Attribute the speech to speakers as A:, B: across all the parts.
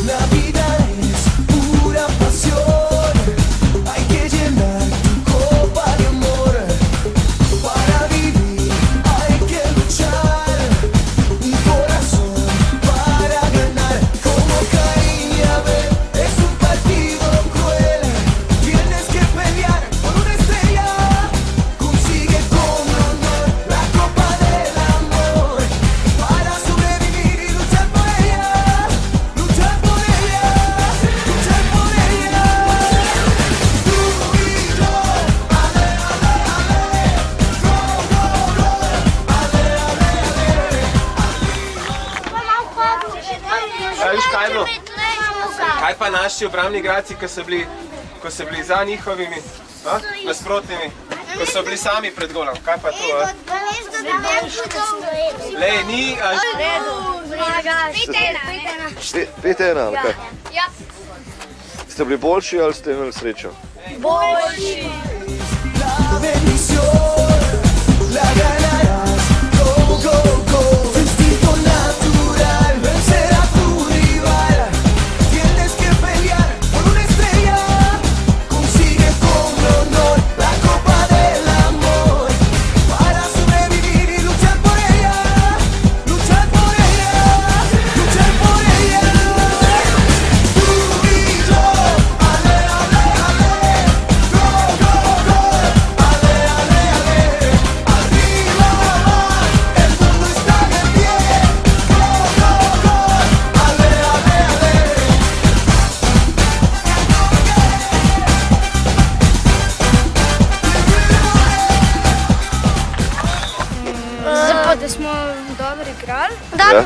A: La vida es pura pasión, hay que llenar tu copa de amor. Para vivir hay que luchar, un corazón para ganar. Como Caín y Abel, es un partido cruel. Tienes que pelear por una estrella, consigue con honor la copa del amor. Para sobrevivir y luchar por ella, luchar por ella, luchar por ella. Tú y yo, ale, ale, ale, go, go, go, ale, ale, ale.
B: A viš kaj je bilo? Kaj pa naši obrambni igralci, ko so bili za njihovimi nasprotnimi, ko so bili sami pred golom? Kaj pa to? Lej, ni...
C: 5-1, ali kaj? Ste bili boljši ali ste imeli srečo?
A: La bendición la ganarás. Go, go, go. Tu instinto natural vencerá a tu rival. Tienes que pelear por una estrella, consigue con honor la copa del amor. Para sobrevivir y luchar por ella, luchar por ella, luchar por ella. Tú y yo, ale, ale, ale, go, go, go, ale, ale, ale. Arriba va, el mundo está de pie. Go, go, go, ale, ale, ale.
D: Zdaj pa, da smo dobro igrali.
C: Ja?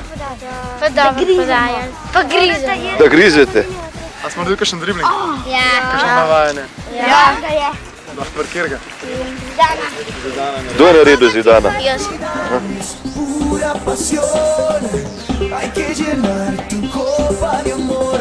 D: Pa dobro podajali. Pa grizali.
C: Da grizete?
E: A smo naredili kakšen dribling?
D: Ja.
E: Kakšno navajanje?
D: Ja.
E: Lahko parkirga.
C: Kdo je naredil Zidana?
D: Jaz.
A: Pura pasión, hay que llenar tu copa de amor.